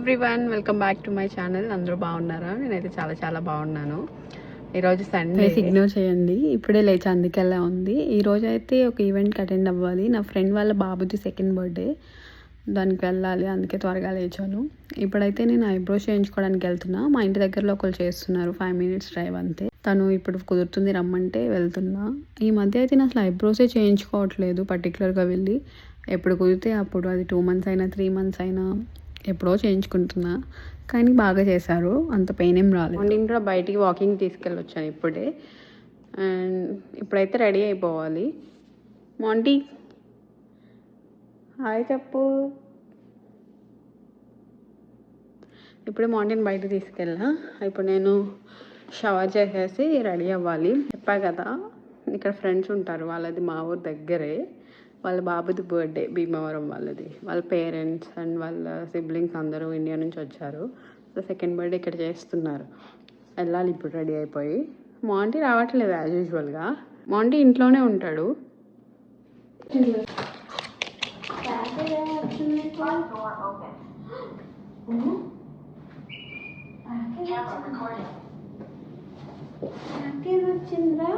Everyone, welcome back to my channel. అందరూ బాగున్నారా? నేనైతే చాలా చాలా బాగున్నాను. ఈరోజు సండే. ఇగ్నోర్ చేయండి, ఇప్పుడే లేచి అందుకెలా ఉంది. ఈరోజు అయితే ఒక ఈవెంట్కి అటెండ్ అవ్వాలి. నా ఫ్రెండ్ వాళ్ళ బాబుది సెకండ్ బర్త్డే, దానికి వెళ్ళాలి. అందుకే త్వరగా లేచాను. ఇప్పుడైతే నేను ఐబ్రోస్ చేయించుకోవడానికి వెళ్తున్నా. మా ఇంటి దగ్గరలో ఒకరు చేస్తున్నారు, 5 minutes డ్రైవ్ అంతే. తను ఇప్పుడు కుదురుతుంది రమ్మంటే వెళ్తున్నా. ఈ మధ్య అయితే నేను అసలు ఐబ్రోసే చేయించుకోవట్లేదు పర్టికులర్గా వెళ్ళి. ఎప్పుడు కుదిరితే అప్పుడు, అది 2 months అయినా 3 months అయినా ఎప్పుడో చేయించుకుంటున్నా. కానీ బాగా చేశారు, అంత పెయిన్ ఏం రాలేదు. మార్నింగ్ కూడా బయటికి వాకింగ్ తీసుకెళ్ళొచ్చాను ఇప్పుడే. అండ్ ఇప్పుడైతే రెడీ అయిపోవాలి. మాంటీ హాయ్ చెప్పు. ఇప్పుడే మార్నింగ్ బయట తీసుకెళ్ళా. ఇప్పుడు నేను షవర్ చేసేసి రెడీ అవ్వాలి. చెప్పా కదా, ఇక్కడ ఫ్రెండ్స్ ఉంటారు, వాళ్ళది మా ఊరు దగ్గరే. వాళ్ళ బాబుది బర్త్డే, భీమవరం వాళ్ళది. వాళ్ళ పేరెంట్స్ అండ్ వాళ్ళ సిబ్లింగ్స్ అందరూ ఇండియా నుంచి వచ్చారు. సో సెకండ్ బర్త్డే ఇక్కడ చేస్తున్నారు. వెళ్ళాలి ఇప్పుడు రెడీ అయిపోయి. మాంటీ రావట్లేదు యాజ్ యూజువల్గా. మాంటీ ఇంట్లోనే ఉంటాడు. వచ్చిందా?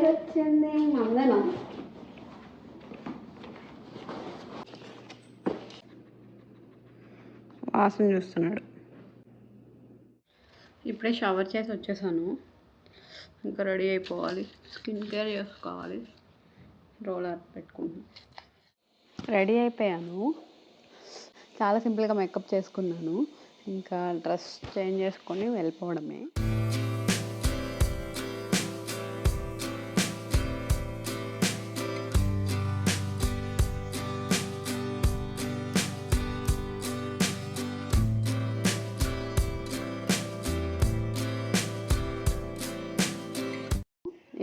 వచ్చింది మందనా? వాసన చూస్తున్నాడు. ఇప్పుడే షవర్ చేసి వచ్చేసాను. ఇంకా రెడీ అయిపోవాలి, స్కిన్ కేర్ చేసుకోవాలి. రోలర్ పెట్టుకుంటున్నాను. రెడీ అయిపోయాను. చాలా సింపుల్గా మేకప్ చేసుకున్నాను. ఇంకా డ్రెస్ చేంజ్ చేసుకొని వెళ్ళిపోవడమే.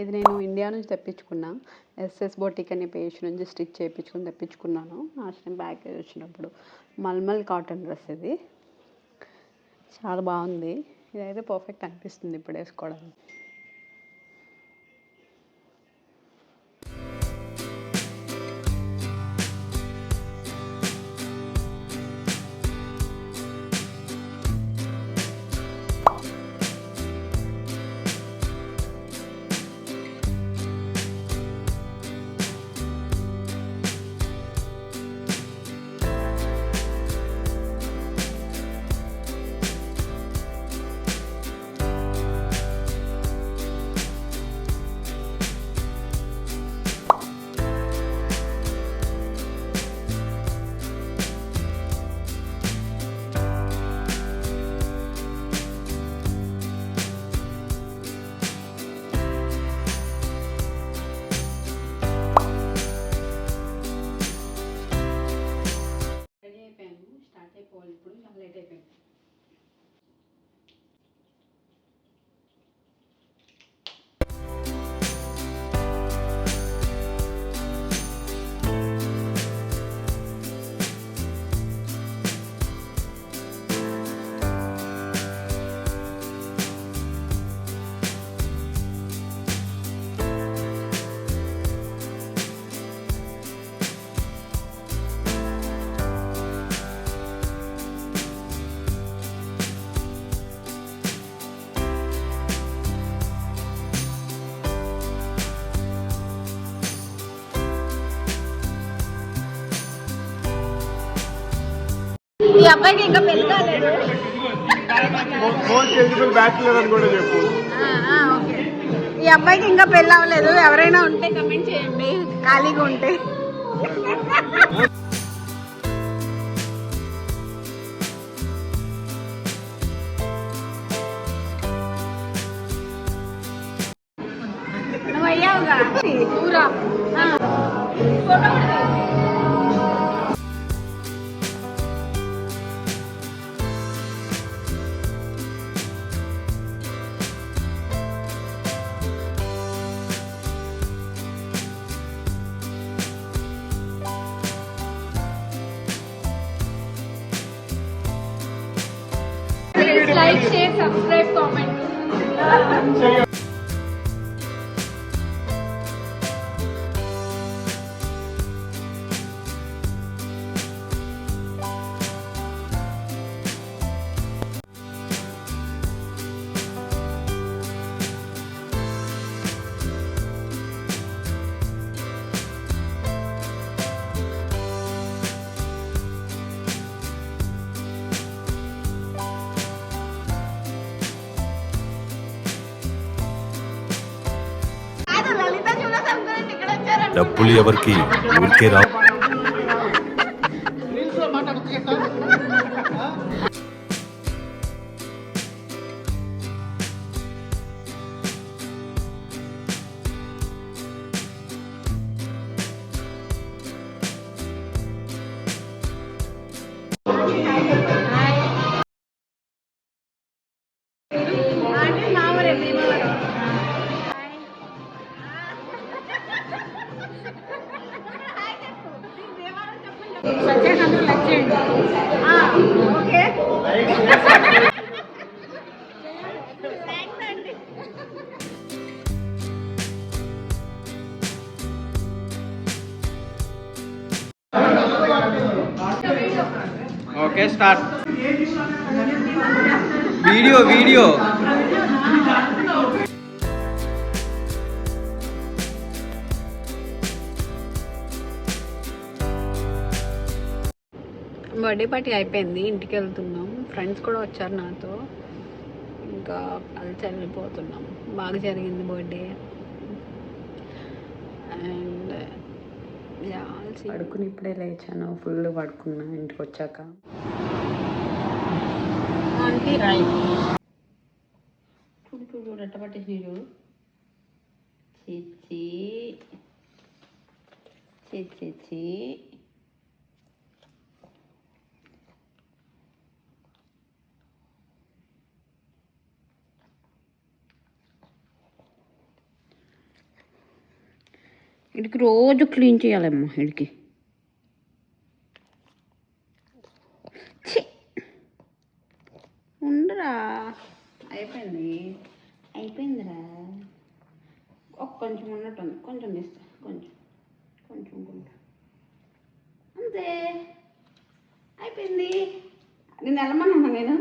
ఇది నేను ఇండియా నుంచి తెప్పించుకున్నా. ఎస్ఎస్ బొటిక్ అనే పేజ్ నుంచి స్టిచ్ చేయించుకుని తెప్పించుకున్నాను. లాస్ట్ ప్యాకేజ్ వచ్చినప్పుడు. మల్మల్ కాటన్ డ్రెస్ ఇది. చాలా బాగుంది. ఇదైతే పర్ఫెక్ట్ అనిపిస్తుంది ఇప్పుడు వేసుకోవడానికి. ఇప్పుడు చాలా లేట్ అయిపోయింది. ఈ అబ్బాయికి ఇంకా పెళ్లి కాలేదు. ఈ అబ్బాయికి ఇంకా పెళ్ళి అవ్వలేదు. ఎవరైనా ఉంటే కమెంట్ చేయండి, ఖాళీగా ఉంటే. నువ్వు అయ్యావుగా పూరా. Like, share, subscribe, comment. డబ్బులు ఎవరికి ఊరికే రావు. Okay start video birthday party అయిపోయింది, ఇంటికి వెళ్తున్నాం. ఫ్రెండ్స్ కూడా వచ్చారు నాతో, ఇంకా కలిసి వెళ్ళిపోతున్నాం. బాగా జరిగింది బర్త్డే. అండ్ పడుకుని ఇప్పుడే లేచాను, ఫుల్ పడుకున్నా ఇంటికి వచ్చాక. చూడు చూడు చూడు ఎట్ట పట్టేసి చూడు. చిచ్చి చిచ్చి వీడికి రోజు క్లీన్ చేయాలమ్మా. వీడికి ఉండరా, అయిపోయిందిరా. కొంచెం ఉన్నట్టుంది, కొంచెం తీస్తా, కొంచెం కొంచెం కొంచెం అంతే, అయిపోయింది. నేను వెళ్ళమన్నా నేను.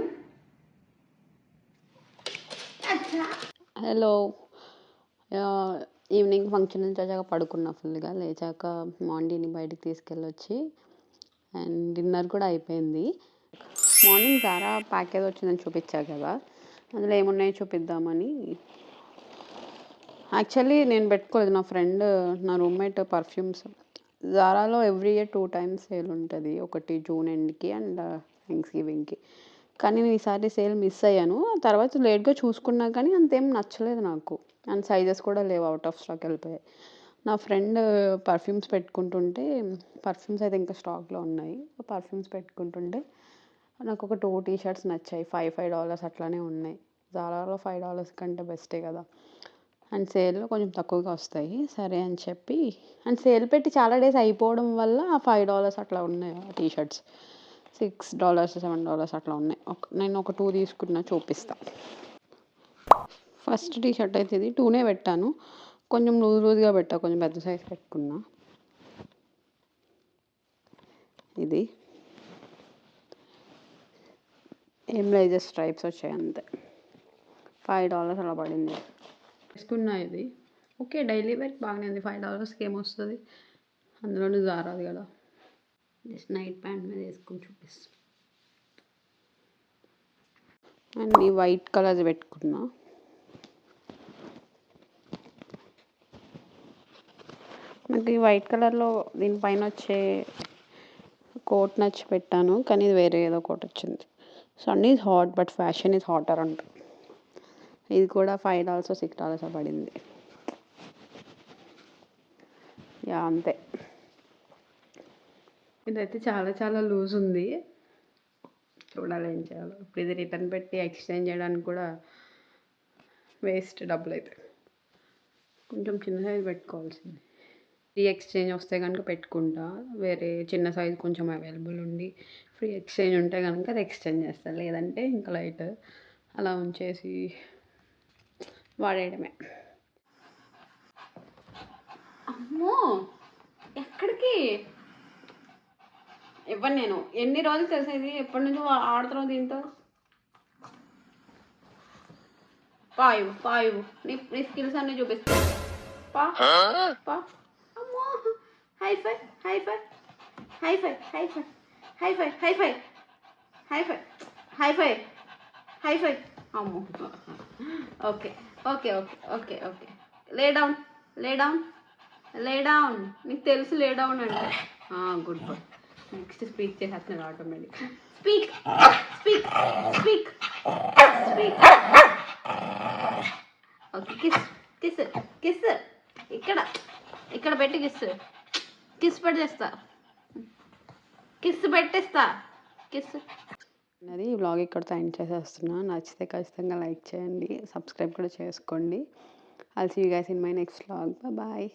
హలో, ఈవినింగ్ ఫంక్షన్ నుంచి వచ్చాక పడుకున్నా ఫుల్గా. లేచాక మాండీని బయటికి తీసుకెళ్ళొచ్చి అండ్ డిన్నర్ కూడా అయిపోయింది. మార్నింగ్ జారా ప్యాకేజ్ వచ్చిందని చూపించా కదా, అందులో ఏమున్నాయో చూపిద్దామని. యాక్చువల్లీ నేను పెట్టుకోలేదు, నా ఫ్రెండ్, నా రూమ్మేట్ పర్ఫ్యూమ్స్. జారాలో ఎవ్రీ ఇయర్ 2 times సేల్ ఉంటుంది, ఒకటి జూన్ ఎండ్కి అండ్ థ్యాంక్స్ గివింగ్కి. కానీ నేను ఈసారి సేల్ మిస్ అయ్యాను. తర్వాత లేట్గా చూసుకున్నా కానీ అంతేం నచ్చలేదు నాకు, అండ్ సైజెస్ కూడా లేవు, అవుట్ ఆఫ్ స్టాక్ వెళ్ళిపోయాయి. నా ఫ్రెండ్ పర్ఫ్యూమ్స్ పెట్టుకుంటుంటే, పర్ఫ్యూమ్స్ అయితే ఇంకా స్టాక్లో ఉన్నాయి, పర్ఫ్యూమ్స్ పెట్టుకుంటుంటే నాకు ఒక 2 t-shirts నచ్చాయి. $5 అట్లానే ఉన్నాయి. జారాలో $5 కంటే బెస్టే కదా, అండ్ సేల్లో కొంచెం తక్కువగా వస్తాయి. సరే అని చెప్పి, అండ్ సేల్ పెట్టి చాలా డేస్ అయిపోవడం వల్ల $5 అట్లా ఉన్నాయి t-shirts. $6 $7 అట్లా ఉన్నాయి. నేను ఒక 2 తీసుకున్నా, చూపిస్తా. ఫస్ట్ టీ-షర్ట్ అయితే ఇది 2నే పెట్టాను, కొంచెం లూజ్గా పెట్టా, కొంచెం పెద్ద సైజ్ పెట్టుకున్నా. ఇది ఏం లేదు, స్ట్రైప్స్ వచ్చాయి అంతే. $5 అలా పడింది. తీసుకున్నా ఇది. ఓకే, డైలీ వేర్ బాగానే ఉంది. $5కి ఏమొస్తుంది, అందులోనే జారాది కదా. జస్ట్ నైట్ ప్యాంట్ మీద వేసుకొని చూపిస్తాను. అండ్ ఈ వైట్ కలర్స్ పెట్టుకున్నా. నాకు ఈ వైట్ కలర్లో దీనిపైన వచ్చే కోట్ నచ్చి పెట్టాను, కానీ ఇది వేరే ఏదో కోట్ వచ్చింది. Sun is hot but fashion is hotter అంట. ఇది కూడా $5 $6 పడింది. యా అంతే. ఇదైతే చాలా చాలా లూజ్ ఉంది, చూడాలి ఏం చేయాలో. ఇప్పుడు ఇది రిటర్న్ పెట్టి ఎక్స్చేంజ్ చేయడానికి కూడా వేస్ట్ డబ్బులు. అయితే కొంచెం చిన్న సైజ్ పెట్టుకోవాల్సింది. ఫ్రీ ఎక్స్చేంజ్ వస్తే కనుక పెట్టుకుంటా, వేరే చిన్న సైజ్ కొంచెం అవైలబుల్ ఉండి ఫ్రీ ఎక్స్చేంజ్ ఉంటే కనుక అది ఎక్స్చేంజ్ చేస్తాను, లేదంటే ఇంకా లైట్ అలా ఉంచేసి వాడేయడమే. అమ్మో, ఎక్కడికి ఇవ్వను నేను. ఎన్ని రోజులు తెలుసా ఇది, ఎప్పటి నుంచో ఆడుతున్నావు దీంతో. పాయు నీ స్కిల్స్ అన్నీ చూపిస్తా. పా పా. అమ్మో, high five high five high five high five high five high five high five high five high five. అమ్మో, okay okay okay okay okay. Lay down lay down. నీకు తెలుసు లే డౌన్ అంటే. Good boy. నెక్స్ట్ స్పీక్ చేసేస్తున్నాడు automatic. Speak speak speak speak. Okay kiss kiss kiss. ఇక్కడ ఇక్కడ పెట్టి kiss kiss పెట్టేస్తా. Kiss పెట్టేస్తా. కిస్. అది ఈ వ్లాగ్ ఇక్కడితో ఎండ్ చేసేస్తున్నా. నచ్చితే ఖచ్చితంగా లైక్ చేయండి, సబ్స్క్రైబ్ కూడా చేసుకోండి. I'll see you guys in my next vlog. Bye bye.